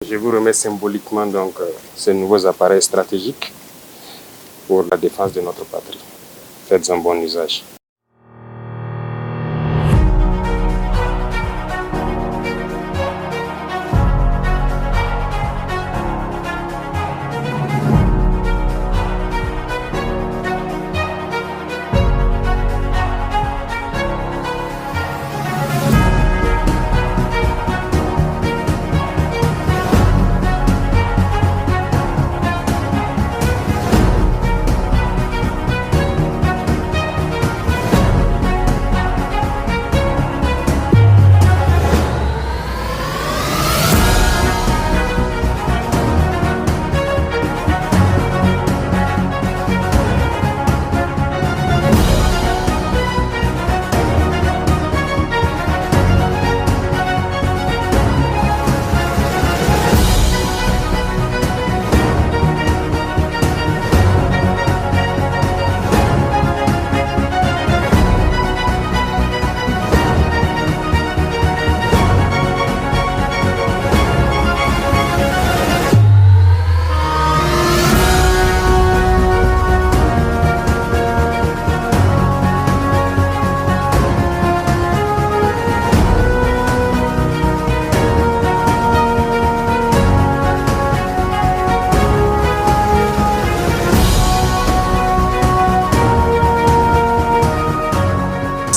Je vous remets symboliquement ces nouveaux appareils stratégiques pour la défense de notre patrie. Faites un bon usage.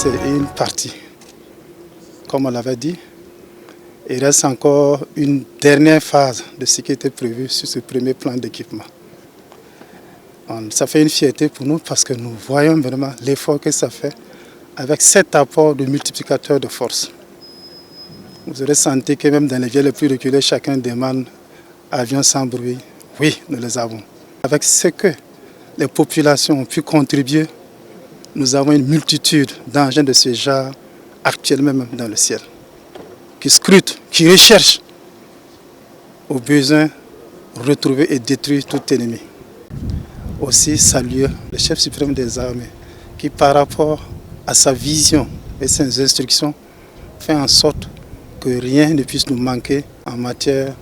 C'est une partie. Comme on l'avait dit, il reste encore une dernière phase de ce qui était prévu sur ce premier plan d'équipement. Ça fait une fierté pour nous parce que nous voyons vraiment l'effort que ça fait avec cet apport de multiplicateur de force. Vous aurez senti que même dans les villes les plus reculées, chacun demande avions sans bruit. Oui, nous les avons. Avec ce que les populations ont pu contribuer, nous avons une multitude d'engins de ce genre actuellement même dans le ciel, qui scrutent, qui recherchent au besoin retrouver et détruire tout ennemi. Aussi saluer le chef suprême des armées qui par rapport à sa vision et ses instructions fait en sorte que rien ne puisse nous manquer en matière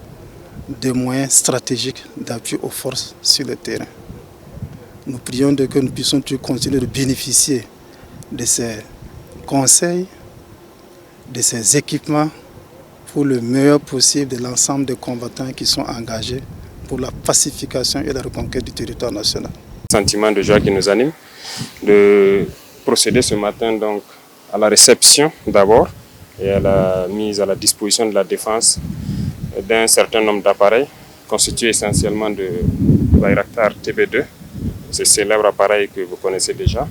de moyens stratégiques d'appui aux forces sur le terrain. Nous prions que nous puissions continuer de bénéficier de ces conseils, de ces équipements pour le meilleur possible de l'ensemble des combattants qui sont engagés pour la pacification et la reconquête du territoire national. Sentiment de joie qui nous anime de procéder ce matin à la réception d'abord et à la mise à la disposition de la défense d'un certain nombre d'appareils constitués essentiellement de Bayraktar TB2. Ce célèbre appareil que vous connaissez déjà,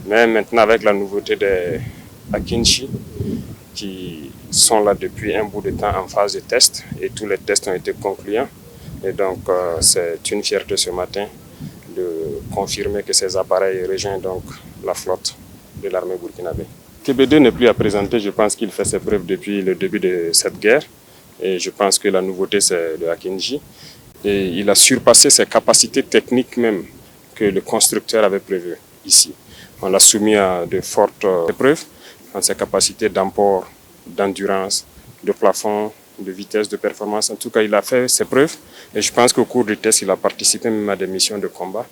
mais maintenant avec la nouveauté des Akinji qui sont là depuis un bout de temps en phase de test et tous les tests ont été concluants. Et donc c'est une fierté ce matin de confirmer que ces appareils rejoignent la flotte de l'armée burkinabé. TB2 n'est plus à présenter, je pense qu'il fait ses preuves depuis le début de cette guerre et je pense que la nouveauté c'est le Akinji et il a surpassé ses capacités techniques même que le constructeur avait prévu ici. On l'a soumis à de fortes épreuves en ses capacités d'emport, d'endurance, de plafond, de vitesse, de performance. En tout cas, il a fait ses preuves et je pense qu'au cours du test, il a participé même à des missions de combat.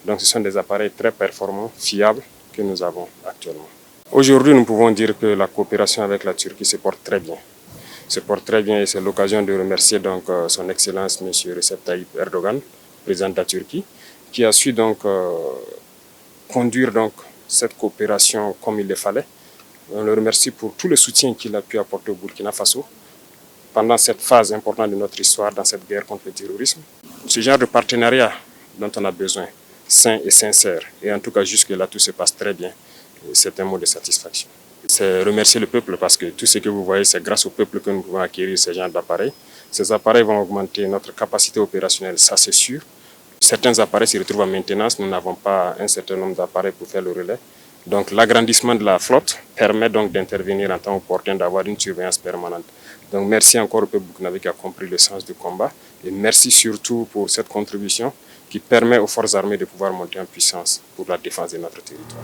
Donc ce sont des appareils très performants, fiables que nous avons actuellement. Aujourd'hui, nous pouvons dire que la coopération avec la Turquie se porte très bien. Se porte très bien et c'est l'occasion de remercier son Excellence M. Recep Tayyip Erdogan, président de la Turquie, qui a su conduire cette coopération comme il le fallait. On le remercie pour tout le soutien qu'il a pu apporter au Burkina Faso pendant cette phase importante de notre histoire dans cette guerre contre le terrorisme. Ce genre de partenariat dont on a besoin, sain et sincère, et en tout cas jusque-là tout se passe très bien, c'est un mot de satisfaction. C'est remercier le peuple parce que tout ce que vous voyez, c'est grâce au peuple que nous pouvons acquérir ce genre d'appareils. Ces appareils vont augmenter notre capacité opérationnelle, ça c'est sûr. Certains appareils se retrouvent en maintenance, nous n'avons pas un certain nombre d'appareils pour faire le relais. Donc l'agrandissement de la flotte permet d'intervenir en temps opportun, d'avoir une surveillance permanente. Donc merci encore au peuple burkinabé qui a compris le sens du combat et merci surtout pour cette contribution qui permet aux forces armées de pouvoir monter en puissance pour la défense de notre territoire.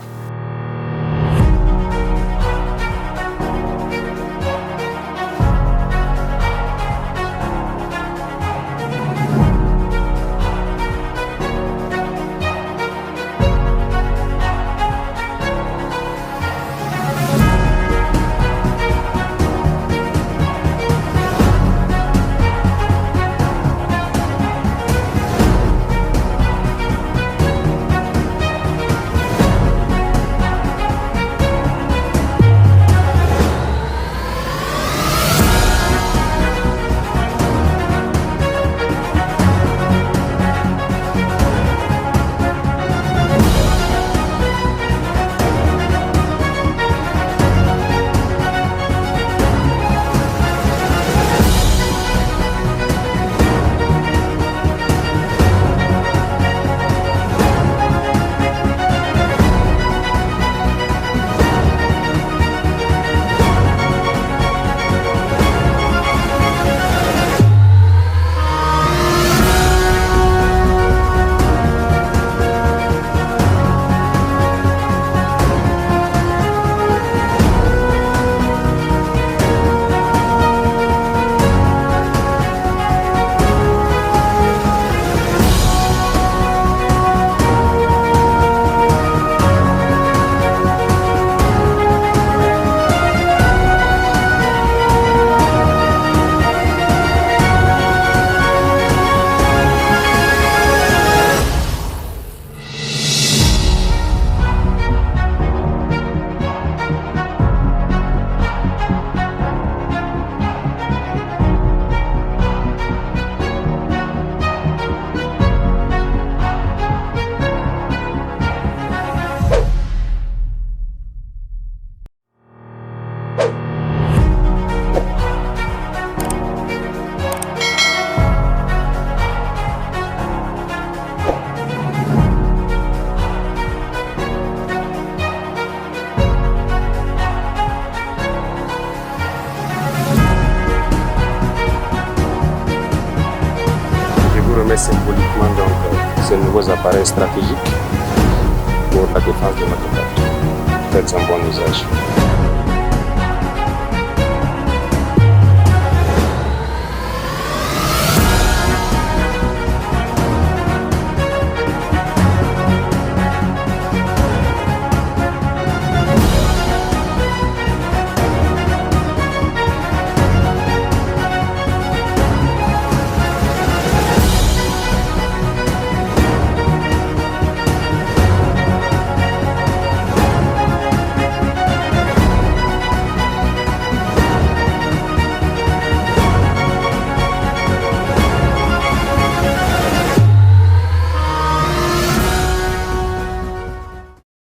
très symboliquement donc, ces nouveaux appareils stratégiques pour la défense de notre pays. Faites un bon usage.